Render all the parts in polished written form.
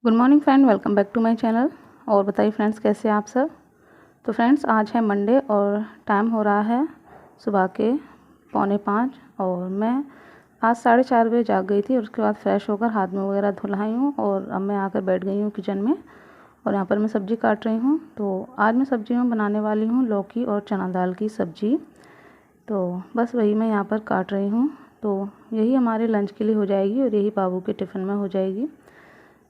Good morning friend, welcome back to my channel. और बताइए friends, कैसे हैं आप सब। तो फ्रेंड्स, आज है मंडे और टाइम हो रहा है सुबह के 4:45 और मैं आज 4:30 बजे जाग गई थी और उसके बाद फ्रेश होकर हाथ मुँह वगैरह धुलाई हूँ और अब मैं आकर बैठ गई हूँ किचन में और यहाँ पर मैं सब्ज़ी काट रही हूँ। तो आज मैं सब्ज़ी में बनाने वाली हूँ लौकी और चना दाल की सब्ज़ी। तो बस वही मैं यहाँ पर काट रही हूँ। तो यही हमारे लंच के लिए हो जाएगी और यही बाबू के टिफ़िन में हो जाएगी।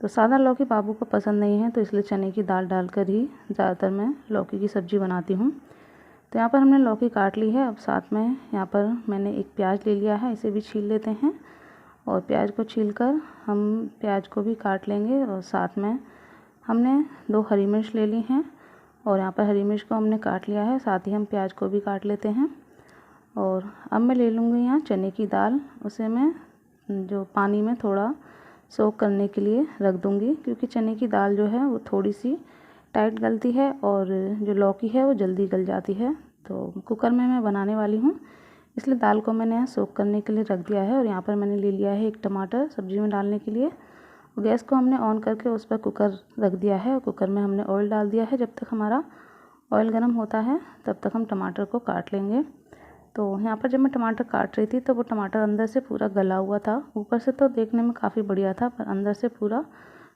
तो सादा लौकी बाबू को पसंद नहीं है, तो इसलिए चने की दाल डालकर ही ज़्यादातर मैं लौकी की सब्ज़ी बनाती हूँ। तो यहाँ पर हमने लौकी काट ली है। अब साथ में यहाँ पर मैंने एक प्याज ले लिया है, इसे भी छील लेते हैं और प्याज को छीलकर हम प्याज को भी काट लेंगे। और साथ में हमने 2 हरी मिर्च ले ली हैं और यहाँ पर हरी मिर्च को हमने काट लिया है, साथ ही हम प्याज को भी काट लेते हैं। और अब मैं ले लूँगी यहाँ चने की दाल, उसे मैं जो पानी में थोड़ा सोक करने के लिए रख दूँगी, क्योंकि चने की दाल जो है वो थोड़ी सी टाइट गलती है और जो लौकी है वो जल्दी गल जाती है। तो कुकर में मैं बनाने वाली हूँ, इसलिए दाल को मैंने यहाँ सोक करने के लिए रख दिया है। और यहाँ पर मैंने ले लिया है 1 टमाटर सब्ज़ी में डालने के लिए। गैस को हमने ऑन करके उस पर कुकर रख दिया है और कुकर में हमने ऑयल डाल दिया है। जब तक हमारा ऑयल गर्म होता है तब तक हम टमाटर को काट लेंगे। तो यहाँ पर जब मैं टमाटर काट रही थी तो वो टमाटर अंदर से पूरा गला हुआ था। ऊपर से तो देखने में काफ़ी बढ़िया था, पर अंदर से पूरा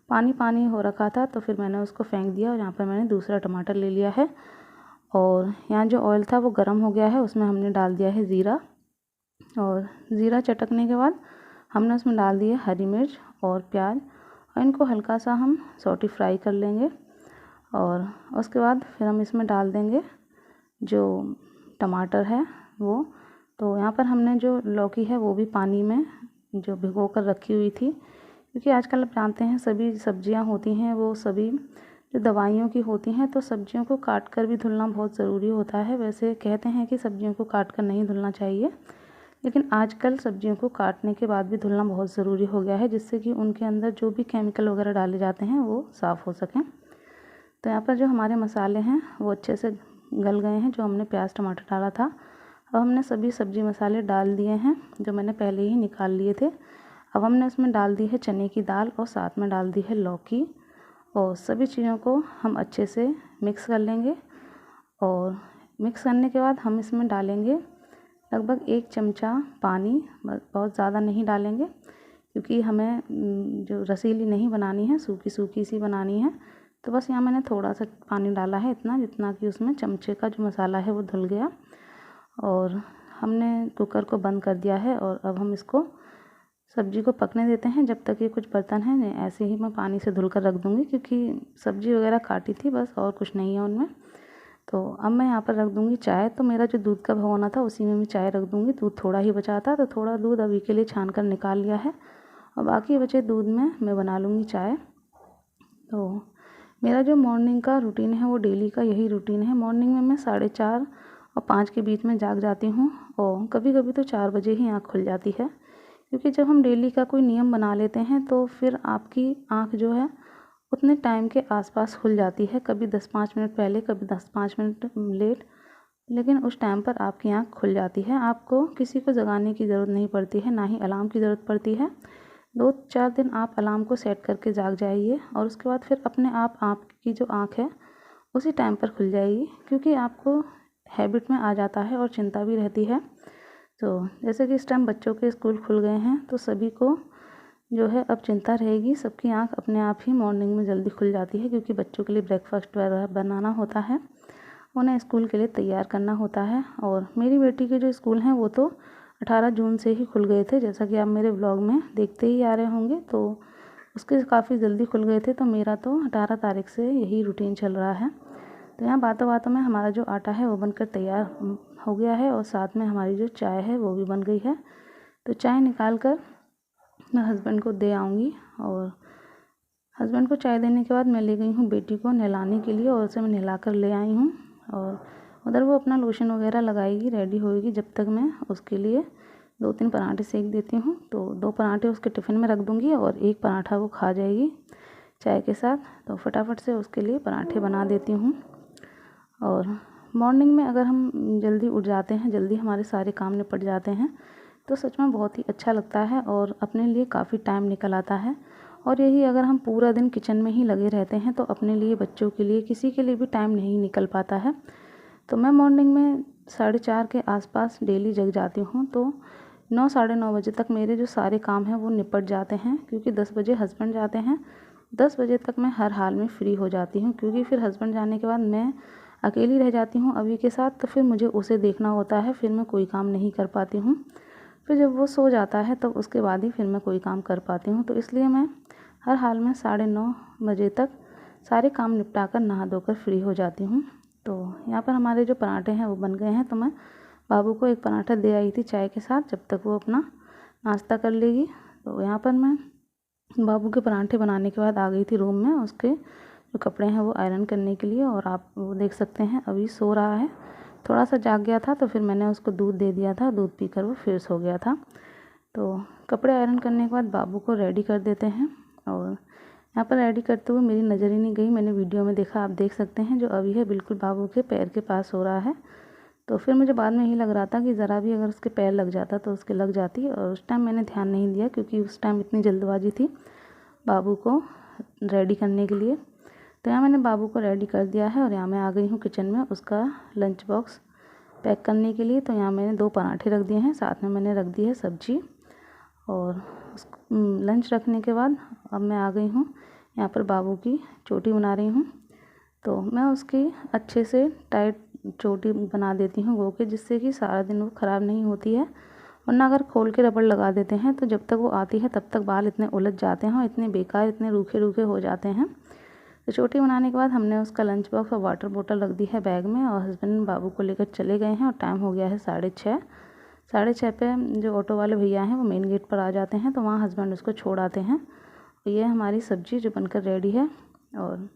पानी पानी हो रखा था। तो फिर मैंने उसको फेंक दिया और यहाँ पर मैंने दूसरा टमाटर ले लिया है। और यहाँ जो ऑयल था वो गर्म हो गया है, उसमें हमने डाल दिया है ज़ीरा। और ज़ीरा चटकने के बाद हमने उसमें डाल दिए हरी मिर्च और प्याज और इनको हल्का सा हम सौटी फ्राई कर लेंगे। और उसके बाद फिर हम इसमें डाल देंगे जो टमाटर है वो। तो यहाँ पर हमने जो लौकी है वो भी पानी में जो भिगो कर रखी हुई थी, क्योंकि आजकल आप जानते हैं सभी सब्जियां होती हैं वो सभी जो दवाइयों की होती हैं, तो सब्जियों को काट कर भी धुलना बहुत ज़रूरी होता है। वैसे कहते हैं कि सब्जियों को काट कर नहीं धुलना चाहिए, लेकिन आजकल सब्जियों को काटने के बाद भी धुलना बहुत ज़रूरी हो गया है, जिससे कि उनके अंदर जो भी केमिकल वगैरह डाले जाते हैं वो साफ़ हो सकें। तो यहाँ पर जो हमारे मसाले हैं वो अच्छे से गल गए हैं, जो हमने प्याज टमाटर डाला था। अब हमने सभी सब्ज़ी मसाले डाल दिए हैं जो मैंने पहले ही निकाल लिए थे। अब हमने उसमें डाल दी है चने की दाल और साथ में डाल दी है लौकी और सभी चीज़ों को हम अच्छे से मिक्स कर लेंगे। और मिक्स करने के बाद हम इसमें डालेंगे लगभग 1 चमचा पानी। बहुत ज़्यादा नहीं डालेंगे, क्योंकि हमें जो रसीली नहीं बनानी है, सूखी सूखी सी बनानी है। तो बस यहाँ मैंने थोड़ा सा पानी डाला है, इतना जितना कि उसमें चमचे का जो मसाला है वो धुल गया। और हमने कुकर को बंद कर दिया है और अब हम इसको सब्ज़ी को पकने देते हैं जब तक ये कुछ बर्तन हैं ऐसे ही मैं पानी से धुल कर रख दूँगी, क्योंकि सब्ज़ी वगैरह काटी थी बस, और कुछ नहीं है उनमें। तो अब मैं यहाँ पर रख दूँगी चाय। तो मेरा जो दूध का भगोना था उसी में मैं चाय रख दूँगी। दूध थोड़ा ही बचा था, तो थोड़ा दूध अभी के लिए छान कर निकाल लिया है और बाकी बचे दूध में मैं बना लूँगी चाय। तो मेरा जो मॉर्निंग का रूटीन है वो डेली का यही रूटीन है। मॉर्निंग में मैं 4:30 और 5 के बीच में जाग जाती हूँ और कभी कभी तो 4 बजे ही आँख खुल जाती है, क्योंकि जब हम डेली का कोई नियम बना लेते हैं तो फिर आपकी आँख जो है उतने टाइम के आसपास खुल जाती है, कभी 10-5 मिनट पहले, कभी 10-5 मिनट लेट, लेकिन उस टाइम पर आपकी आँख खुल जाती है। आपको किसी को जगाने की ज़रूरत नहीं पड़ती है, ना ही अलार्म की ज़रूरत पड़ती है। 2-4 दिन आप अलार्म को सेट करके जाग जाइए और उसके बाद फिर अपने आप आपकी जो आँख है उसी टाइम पर खुल जाएगी, क्योंकि आपको हैबिट में आ जाता है और चिंता भी रहती है। तो जैसे कि इस टाइम बच्चों के स्कूल खुल गए हैं तो सभी को जो है अब चिंता रहेगी, सबकी आँख अपने आप ही मॉर्निंग में जल्दी खुल जाती है, क्योंकि बच्चों के लिए ब्रेकफास्ट वगैरह बनाना होता है, उन्हें स्कूल के लिए तैयार करना होता है। और मेरी बेटी के जो स्कूल हैं वो तो 18 जून से ही खुल गए थे, जैसा कि आप मेरे ब्लॉग में देखते ही आ रहे होंगे। तो उसके काफ़ी जल्दी खुल गए थे, तो मेरा तो 18 तारीख से यही रूटीन चल रहा है। तो यहाँ बातों बातों में हमारा जो आटा है वो बनकर तैयार हो गया है और साथ में हमारी जो चाय है वो भी बन गई है। तो चाय निकाल कर मैं हस्बैंड को दे आऊँगी और हस्बैंड को चाय देने के बाद मैं ले गई हूँ बेटी को नहलाने के लिए और उसे मैं नहला कर ले आई हूँ। और उधर वो अपना लोशन वगैरह लगाएगी, रेडी होएगी, जब तक मैं उसके लिए 2-3 पराठे सेक देती हूँ। तो 2 पराठे उसके टिफ़िन में रख दूँगी और 1 पराठा वो खा जाएगी चाय के साथ। तो फटाफट से उसके लिए पराठे बना देती हूँ। और मॉर्निंग में अगर हम जल्दी उठ जाते हैं, जल्दी हमारे सारे काम निपट जाते हैं, तो सच में बहुत ही अच्छा लगता है और अपने लिए काफ़ी टाइम निकल आता है। और यही अगर हम पूरा दिन किचन में ही लगे रहते हैं तो अपने लिए, बच्चों के लिए, किसी के लिए भी टाइम नहीं निकल पाता है। तो मैं मॉर्निंग में 4:30 के आसपास डेली जग जाती हूँ। तो 9 साढ़े 9 बजे तक मेरे जो सारे काम हैं वो निपट जाते हैं, क्योंकि 10 बजे हस्बैंड जाते हैं। 10 बजे तक मैं हर हाल में फ्री हो जाती हूँ, क्योंकि फिर हस्बैंड जाने के बाद मैं अकेली रह जाती हूँ अभी के साथ। तो फिर मुझे उसे देखना होता है, फिर मैं कोई काम नहीं कर पाती हूँ। फिर जब वो सो जाता है तब उसके बाद ही फिर मैं कोई काम कर पाती हूँ। तो इसलिए मैं हर हाल में 9:30 बजे तक सारे काम निपटा कर नहा धोकर फ्री हो जाती हूँ। तो यहाँ पर हमारे जो पराठे हैं वो बन गए हैं। तो मैं बाबू को एक पराठा दे आई थी चाय के साथ, जब तक वो अपना नाश्ता कर लेगी। तो यहाँ पर मैं बाबू के पराठे बनाने के बाद आ गई थी रूम में उसके जो कपड़े हैं वो आयरन करने के लिए। और आप वो देख सकते हैं अभी सो रहा है, थोड़ा सा जाग गया था तो फिर मैंने उसको दूध दे दिया था, दूध पीकर वो फिर सो गया था। तो कपड़े आयरन करने के बाद बाबू को रेडी कर देते हैं। और यहाँ पर रेडी करते हुए मेरी नज़र ही नहीं गई, मैंने वीडियो में देखा, आप देख सकते हैं जो अभी है बिल्कुल बाबू के पैर के पास हो रहा है। तो फिर मुझे बाद में यही लग रहा था कि ज़रा भी अगर उसके पैर लग जाता तो उसके लग जाती, और उस टाइम मैंने ध्यान नहीं दिया क्योंकि उस टाइम इतनी जल्दबाजी थी बाबू को रेडी करने के लिए। तो यहाँ मैंने बाबू को रेडी कर दिया है और यहाँ मैं आ गई हूँ किचन में उसका लंच बॉक्स पैक करने के लिए। तो यहाँ मैंने 2 पराठे रख दिए हैं, साथ में मैंने रख दी है सब्जी। और लंच रखने के बाद अब मैं आ गई हूँ यहाँ पर बाबू की चोटी बना रही हूँ। तो मैं उसकी अच्छे से टाइट चोटी बना देती हूँ गो के, जिससे कि सारा दिन वो ख़राब नहीं होती है। वरना अगर खोल के रबड़ लगा देते हैं तो जब तक वो आती है तब तक बाल इतने उलझ जाते हैं और इतने बेकार, इतने रूखे रूखे हो जाते हैं। तो चोटी बनाने के बाद हमने उसका लंच बॉक्स और वाटर बोतल रख दी है बैग में, और हस्बैंड बाबू को लेकर चले गए हैं। और टाइम हो गया है 6:30। 6:30 पे जो ऑटो वाले भैया हैं वो मेन गेट पर आ जाते हैं, तो वहाँ हस्बैंड उसको छोड़ आते हैं। और ये हमारी सब्ज़ी जो बनकर रेडी है। और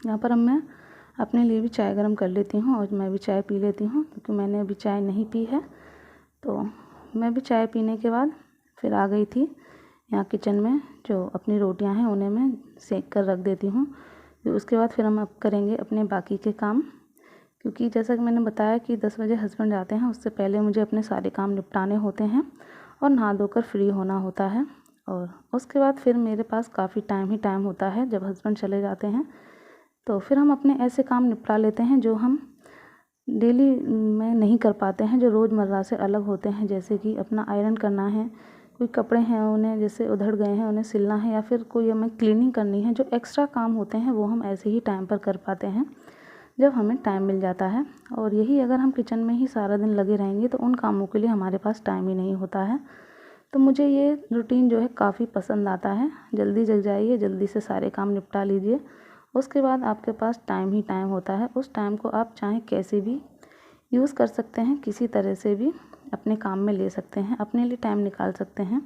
यहाँ पर अब मैं अपने लिए भी चाय गर्म कर लेती हूँ और मैं भी चाय पी लेती हूँ, क्योंकि मैंने अभी चाय नहीं पी है। तो मैं भी चाय पीने के बाद फिर आ गई थी यहाँ किचन में, जो अपनी रोटियाँ हैं उन्हें मैं सेक कर रख देती हूँ। फिर उसके बाद फिर हम अब करेंगे अपने बाकी के काम, क्योंकि जैसा कि मैंने बताया कि 10 बजे हस्बैंड जाते हैं, उससे पहले मुझे अपने सारे काम निपटाने होते हैं और नहा धोकर फ्री होना होता है। और उसके बाद फिर मेरे पास काफ़ी टाइम होता है जब हस्बैंड चले जाते हैं। तो फिर हम अपने ऐसे काम निपटा लेते हैं जो हम डेली में नहीं कर पाते हैं, जो रोज़मर्रा से अलग होते हैं। जैसे कि अपना आयरन करना है, कोई कपड़े हैं उन्हें जैसे उधड़ गए हैं उन्हें सिलना है, या फिर कोई हमें क्लीनिंग करनी है। जो एक्स्ट्रा काम होते हैं वो हम ऐसे ही टाइम पर कर पाते हैं जब हमें टाइम मिल जाता है। और यही अगर हम किचन में ही सारा दिन लगे रहेंगे तो उन कामों के लिए हमारे पास टाइम ही नहीं होता है। तो मुझे ये रूटीन जो है काफ़ी पसंद आता है। जल्दी जग जाइए, जल्दी से सारे काम निपटा लीजिए, उसके बाद आपके पास टाइम ही टाइम होता है। उस टाइम को आप चाहें कैसे भी यूज़ कर सकते हैं, किसी तरह से भी अपने काम में ले सकते हैं, अपने लिए टाइम निकाल सकते हैं।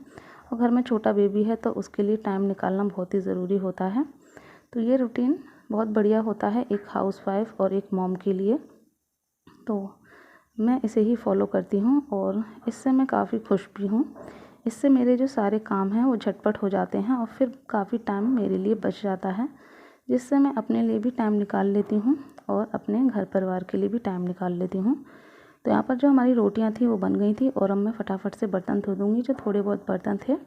और घर में छोटा बेबी है तो उसके लिए टाइम निकालना बहुत ही ज़रूरी होता है। तो ये रूटीन बहुत बढ़िया होता है एक हाउसवाइफ और एक मॉम के लिए। तो मैं इसे ही फॉलो करती हूँ और इससे मैं काफ़ी खुश भी हूँ। इससे मेरे जो सारे काम हैं वो झटपट हो जाते हैं और फिर काफ़ी टाइम मेरे लिए बच जाता है, जिससे मैं अपने लिए भी टाइम निकाल लेती हूँ और अपने घर परिवार के लिए भी टाइम निकाल लेती हूँ। तो यहाँ पर जो हमारी रोटियाँ थी वो बन गई थी और अब मैं फटाफट से बर्तन धो दूँगी। जो थोड़े बहुत बर्तन थे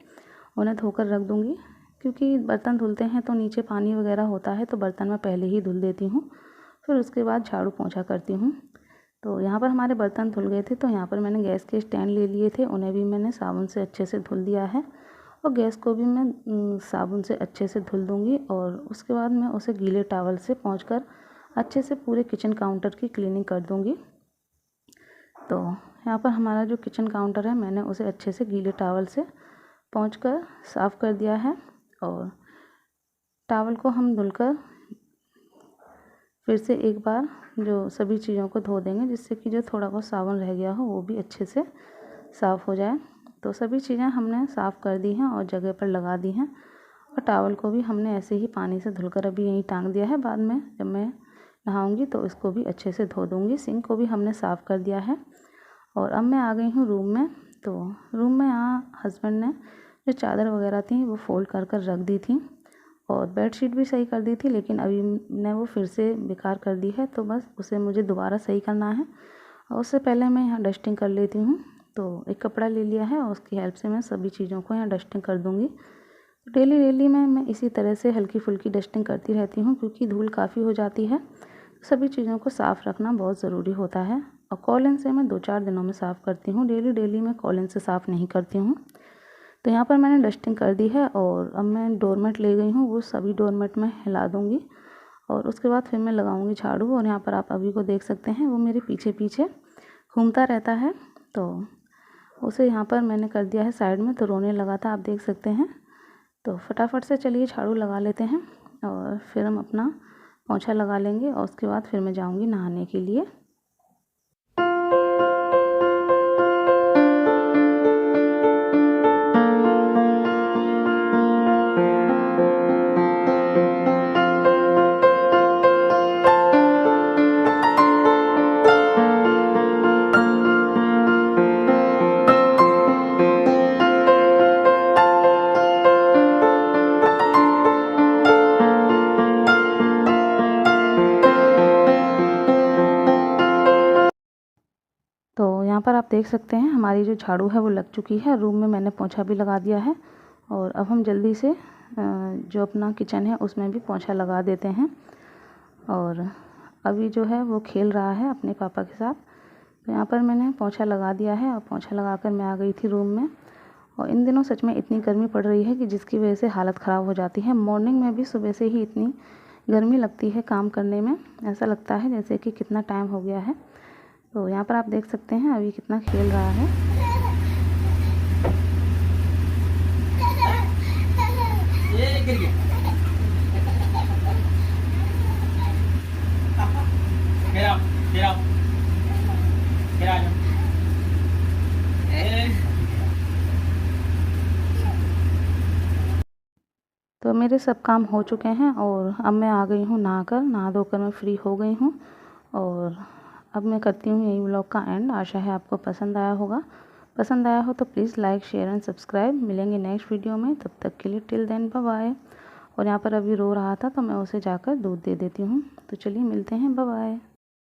उन्हें धोकर रख दूँगी, क्योंकि बर्तन धुलते हैं तो नीचे पानी वगैरह होता है, तो बर्तन मैं पहले ही धुल देती हूँ, फिर उसके बाद झाड़ू पोंछा करती हूँ। तो यहाँ पर हमारे बर्तन धुल गए थे, तो यहाँ पर मैंने गैस के स्टैंड ले लिए थे, उन्हें भी मैंने साबुन से अच्छे से धुल दिया है। और गैस को भी मैं साबुन से अच्छे से धुल दूँगी और उसके बाद मैं उसे गीले टॉवल से पोंछकर अच्छे से पूरे किचन काउंटर की क्लीनिंग कर दूँगी। तो यहाँ पर हमारा जो किचन काउंटर है मैंने उसे अच्छे से गीले टॉवल से पोंछकर साफ़ कर दिया है। और टॉवल को हम धुलकर फिर से एक बार जो सभी चीज़ों को धो देंगे, जिससे कि जो थोड़ा बहुत साबुन रह गया हो वो भी अच्छे से साफ़ हो जाए। तो सभी चीज़ें हमने साफ़ कर दी हैं और जगह पर लगा दी हैं। और टॉवल को भी हमने ऐसे ही पानी से धुलकर अभी यहीं टांग दिया है, बाद में जब मैं नहाऊंगी तो इसको भी अच्छे से धो दूँगी। सिंक को भी हमने साफ़ कर दिया है। और अब मैं आ गई हूँ रूम में। तो रूम में यहाँ हस्बैंड ने जो चादर वगैरह थी वो फ़ोल्ड कर कर रख दी थी और बेडशीट भी सही कर दी थी, लेकिन अभी ने वो फिर से बेकार कर दी है, तो बस उसे मुझे दोबारा सही करना है। और उससे पहले मैं यहाँ डस्टिंग कर लेती हूँ। तो एक कपड़ा ले लिया है और उसकी हेल्प से मैं सभी चीज़ों को यहाँ डस्टिंग कर दूँगी। डेली डेली मैं इसी तरह से हल्की फुल्की डस्टिंग करती रहती हूँ, क्योंकि धूल काफ़ी हो जाती है। सभी चीज़ों को साफ़ रखना बहुत ज़रूरी होता है। और कॉलिन से मैं 2-4 दिनों में साफ़ करती हूँ, डेली डेली मैं कॉलिन से साफ़ नहीं करती हूँ। तो यहाँ पर मैंने डस्टिंग कर दी है और अब मैं डोरमेट ले गई हूँ, वो सभी डोरमेट मैं हिला दूँगी और उसके बाद फिर मैं लगाऊँगी झाड़ू। और यहाँ पर आप अभी को देख सकते हैं, वो मेरे पीछे पीछे घूमता रहता है, तो उसे यहाँ पर मैंने कर दिया है साइड में, तो रोने लगा था, आप देख सकते हैं। तो फटाफट से चलिए झाड़ू लगा लेते हैं और फिर हम अपना पोंछा लगा लेंगे और उसके बाद फिर मैं जाऊँगी नहाने के लिए। तो यहाँ पर आप देख सकते हैं हमारी जो झाड़ू है वो लग चुकी है। रूम में मैंने पोंछा भी लगा दिया है और अब हम जल्दी से जो अपना किचन है उसमें भी पोंछा लगा देते हैं। और अभी जो है वो खेल रहा है अपने पापा के साथ। तो यहाँ पर मैंने पोंछा लगा दिया है और पोंछा लगाकर मैं आ गई थी रूम में। और इन दिनों सच में इतनी गर्मी पड़ रही है कि जिसकी वजह से हालत ख़राब हो जाती है। मॉर्निंग में भी सुबह से ही इतनी गर्मी लगती है काम करने में, ऐसा लगता है जैसे कि कितना टाइम हो गया है। तो यहाँ पर आप देख सकते हैं अभी कितना खेल रहा है। तो मेरे सब काम हो चुके हैं और अब मैं आ गई हूँ नहा धोकर मैं फ्री हो गई हूँ। और अब मैं करती हूँ यही व्लॉग का एंड। आशा है आपको पसंद आया होगा। पसंद आया हो तो please like share and subscribe. मिलेंगे नेक्स्ट वीडियो में, तब तक के लिए टिल देन बाय बाय। और यहाँ पर अभी रो रहा था तो मैं उसे जाकर दूध दे देती हूँ। तो चलिए मिलते हैं, बाय बाय।